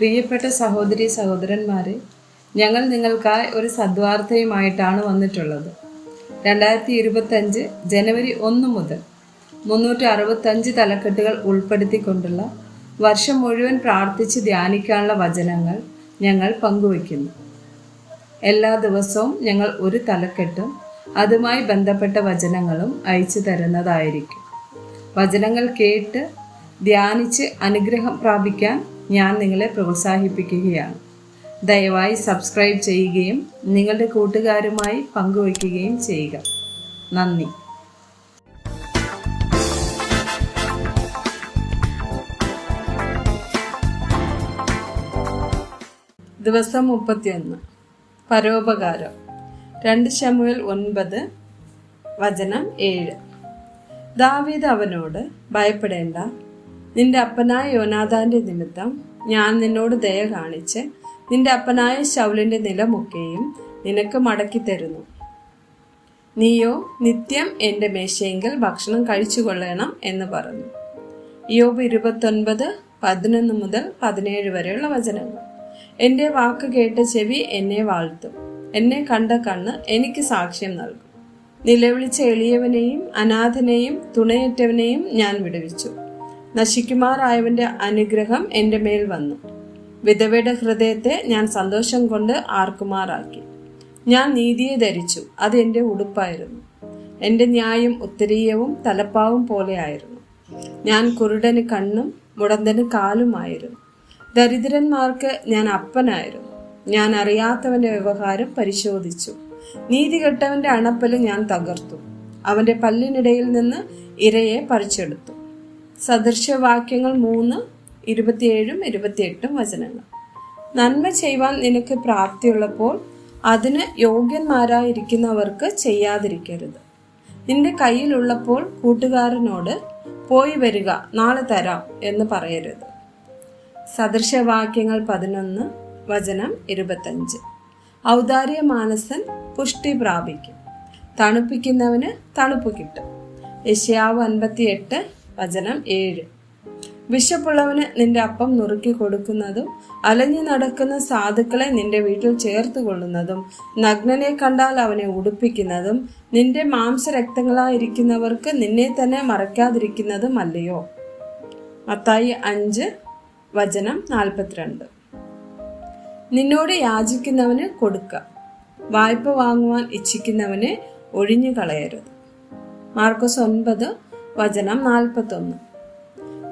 പ്രിയപ്പെട്ട സഹോദരി സഹോദരന്മാരെ, ഞങ്ങൾ നിങ്ങൾക്കായി ഒരു സദ്വാർത്തയുമായിട്ടാണ് വന്നിട്ടുള്ളത്. 2025 ജനുവരി 1 മുതൽ 365 തലക്കെട്ടുകൾ ഉൾപ്പെടുത്തിക്കൊണ്ടുള്ള വർഷം മുഴുവൻ പ്രാർത്ഥിച്ച് ധ്യാനിക്കാനുള്ള വചനങ്ങൾ ഞങ്ങൾ പങ്കുവയ്ക്കുന്നു. എല്ലാ ദിവസവും ഞങ്ങൾ ഒരു തലക്കെട്ടും അതുമായി ബന്ധപ്പെട്ട വചനങ്ങളും അയച്ചു തരുന്നതായിരിക്കും. വചനങ്ങൾ കേട്ട് ധ്യാനിച്ച് അനുഗ്രഹം പ്രാപിക്കാൻ ഞാൻ നിങ്ങളെ പ്രോത്സാഹിപ്പിക്കുകയാണ്. ദയവായി സബ്സ്ക്രൈബ് ചെയ്യുകയും നിങ്ങളുടെ കൂട്ടുകാരുമായി പങ്കുവയ്ക്കുകയും ചെയ്യുക. നന്ദി. ദിവസം 31 പരോപകാരം. 2 ശമൂവേൽ 9 വചനം 7. ദാവീദ് അവനോട്, ഭയപ്പെടേണ്ട, നിന്റെ അപ്പനായ യോനാഥാന്റെ നിമിത്തം ഞാൻ നിന്നോട് ദയ കാണിച്ച് നിന്റെ അപ്പനായ ശൗലിന്റെ നിലമൊക്കെയും നിനക്ക് മടക്കി തരുന്നു. നീയോ നിത്യം എൻ്റെ മേശയെങ്കിൽ ഭക്ഷണം കഴിച്ചു കൊള്ളണം എന്ന് പറഞ്ഞു. യോബ് 29:11 മുതൽ 17 വരെയുള്ള വചനങ്ങൾ. എൻ്റെ വാക്ക് കേട്ട ചെവി എന്നെ വാഴ്ത്തും, എന്നെ കണ്ട കണ്ണ് എനിക്ക് സാക്ഷ്യം നൽകും. നിലവിളിച്ച എളിയവനെയും അനാഥനെയും തുണയറ്റവനെയും ഞാൻ വിടുവിച്ചു. നശിക്കുമാറായവന്റെ അനുഗ്രഹം എൻ്റെ മേൽ വന്നു. വിധവയുടെ ഹൃദയത്തെ ഞാൻ സന്തോഷം കൊണ്ട് ആർക്കുമാറാക്കി. ഞാൻ നീതിയെ ധരിച്ചു, അത് എൻ്റെ ഉടുപ്പായിരുന്നു. എൻ്റെ ന്യായം ഉത്തരീയവും തലപ്പാവും പോലെയായിരുന്നു. ഞാൻ കുരുടന് കണ്ണും മുടന്തന് കാലുമായിരുന്നു. ദരിദ്രന്മാർക്ക് ഞാൻ അപ്പനായിരുന്നു. ഞാൻ അറിയാത്തവന്റെ വ്യവഹാരം പരിശോധിച്ചു. നീതികെട്ടവന്റെ അണപ്പല് ഞാൻ തകർത്തു. അവന്റെ പല്ലിനിടയിൽ നിന്ന് ഇരയെ പറിച്ചെടുത്തു. സദൃശവാക്യങ്ങൾ 3:27-28 വചനങ്ങൾ. നന്മ ചെയ്യുവാൻ നിനക്ക് പ്രാപ്തിയുള്ളപ്പോൾ അതിന് യോഗ്യന്മാരായിരിക്കുന്നവർക്ക് ചെയ്യാതിരിക്കരുത്. നിന്റെ കയ്യിലുള്ളപ്പോൾ കൂട്ടുകാരനോട് പോയി വരിക, നാളെ തരാം എന്ന് പറയരുത്. സദൃശവാക്യങ്ങൾ 11 വചനം 25. ഔദാര്യ മാനസൻ പുഷ്ടി പ്രാപിക്കും, തണുപ്പിക്കുന്നവന് തണുപ്പ് കിട്ടും. യെശയ്യാവ് 58 വചനം 7. വിശപ്പുള്ളവന് നിന്റെ അപ്പം നുറുക്കി കൊടുക്കുന്നതും അലഞ്ഞു നടക്കുന്ന സാധുക്കളെ നിന്റെ വീട്ടിൽ ചേർത്ത് കൊള്ളുന്നതും നഗ്നനെ കണ്ടാൽ അവനെ ഉടുപ്പിക്കുന്നതും നിന്റെ മാംസരക്തങ്ങളായിരിക്കുന്നവർക്ക് നിന്നെ തന്നെ മറയ്ക്കാതിരിക്കുന്നതും അല്ലയോ. മത്തായി 5 വചനം 42. നിന്നോട് യാചിക്കുന്നവന് കൊടുക്ക, വായ്പ വാങ്ങുവാൻ ഇച്ഛിക്കുന്നവനെ ഒഴിഞ്ഞു കളയരുത്. മാർക്കോസ് 9 വചനം 41.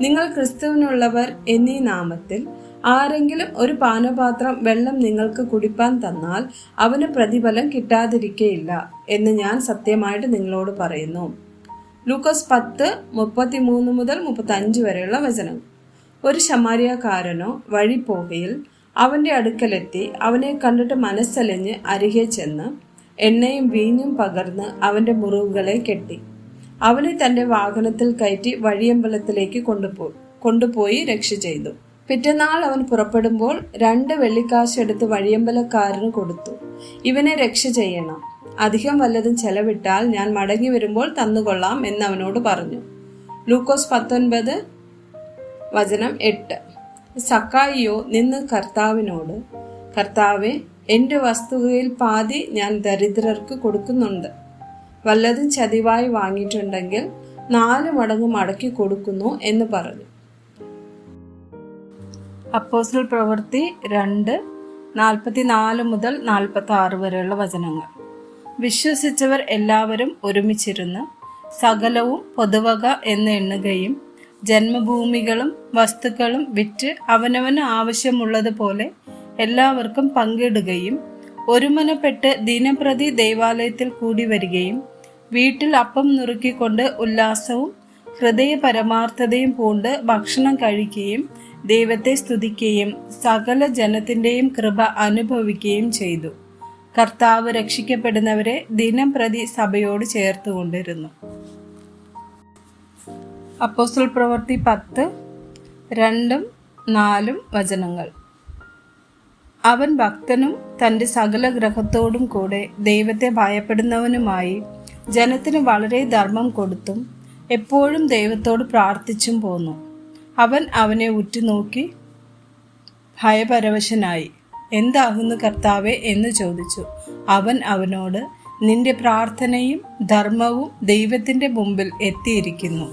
നിങ്ങൾ ക്രിസ്തുവിനുള്ളവർ എന്നീ നാമത്തിൽ ആരെങ്കിലും ഒരു പാനപാത്രം വെള്ളം നിങ്ങൾക്ക് കുടിപ്പാൻ തന്നാൽ അവന് പ്രതിഫലം കിട്ടാതിരിക്കയില്ല എന്ന് ഞാൻ സത്യമായിട്ട് നിങ്ങളോട് പറയുന്നു. ലൂക്കോസ് 10:33 മുതൽ 35 വരെയുള്ള വചനം. ഒരു ശമാരിയക്കാരനോ വഴി പോകയിൽ അവന്റെ അടുക്കലെത്തി അവനെ കണ്ടിട്ട് മനസ്സലിഞ്ഞ് അരികെ ചെന്ന് എണ്ണയും വീഞ്ഞും പകർന്ന് അവന്റെ മുറിവുകളെ കെട്ടി അവനെ തന്റെ വാഹനത്തിൽ കയറ്റി വഴിയമ്പലത്തിലേക്ക് കൊണ്ടുപോയി രക്ഷ ചെയ്തു. പിറ്റന്നാൾ അവൻ പുറപ്പെടുമ്പോൾ 2 വെള്ളിക്കാശ് എടുത്ത് വഴിയമ്പലക്കാരന് കൊടുത്തു. ഇവനെ രക്ഷ ചെയ്യണം, അധികം വല്ലതും ചെലവിട്ടാൽ ഞാൻ മടങ്ങി വരുമ്പോൾ തന്നുകൊള്ളാം എന്ന് അവനോട് പറഞ്ഞു. ലൂക്കോസ് 19 വചനം 8. സക്കായിയോ നിന്ന് കർത്താവിനോട്, കർത്താവേ, എൻ്റെ വസ്തുവകയിൽ പാതി ഞാൻ ദരിദ്രർക്ക് കൊടുക്കുന്നുണ്ട്. വല്ലതും ചതിവായി വാങ്ങിയിട്ടുണ്ടെങ്കിൽ 4 മടങ്ങ് മടക്കി കൊടുക്കുന്നു എന്ന് പറഞ്ഞു. അപ്പോസ്തല പ്രവൃത്തി 2:44 മുതൽ 46 വരെയുള്ള വചനങ്ങൾ. വിശ്വസിച്ചവർ എല്ലാവരും ഒരുമിച്ചിരുന്ന് സകലവും പൊതുവക എന്ന് എണ്ണുകയും ജന്മഭൂമികളും വസ്തുക്കളും വിറ്റ് അവനവന് ആവശ്യമുള്ളതുപോലെ എല്ലാവർക്കും പങ്കിടുകയും ഒരുമനപ്പെട്ട് ദിനംപ്രതി ദൈവാലയത്തിൽ കൂടി വരികയും വീട്ടിൽ അപ്പം നുറുക്കിക്കൊണ്ട് ഉല്ലാസവും ഹൃദയ പരമാർത്ഥതയും പൂണ്ട് ഭക്ഷണം കഴിക്കുകയും ദൈവത്തെ സ്തുതിക്കുകയും സകല ജനത്തിൻ്റെയും കൃപ അനുഭവിക്കുകയും ചെയ്തു. കർത്താവ് രക്ഷിക്കപ്പെടുന്നവരെ ദിനംപ്രതി സഭയോട് ചേർത്തുകൊണ്ടിരുന്നു. അപ്പോസ്തല പ്രവൃത്തി 10:2-4 വചനങ്ങൾ. അവൻ ഭക്തനും തൻ്റെ സകല ഗ്രഹത്തോടും കൂടെ ദൈവത്തെ ഭയപ്പെടുന്നവനുമായി ജനത്തിന് വളരെ ധർമ്മം കൊടുത്തും എപ്പോഴും ദൈവത്തോട് പ്രാർത്ഥിച്ചും പോന്നു. അവൻ അവനെ ഉറ്റുനോക്കി ഭയപരവശനായി. എന്താകുന്നു കർത്താവേ എന്ന് ചോദിച്ചു. അവൻ അവനോട്, നിന്റെ പ്രാർത്ഥനയും ധർമ്മവും ദൈവത്തിന്റെ മുമ്പിൽ എത്തിയിരിക്കുന്നു.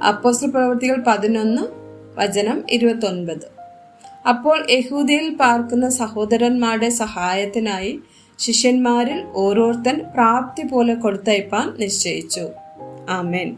അപ്പോസ്തലപ്രവൃത്തികൾ 11:29. അപ്പോൾ യഹൂദയിൽ പാർക്കുന്ന സഹോദരന്മാരുടെ സഹായത്തിനായി ശിഷ്യന്മാരിൽ ഓരോരുത്തൻ പ്രാപ്തി പോലെ കൊടുത്തയപ്പാൻ നിശ്ചയിച്ചു. ആമേൻ.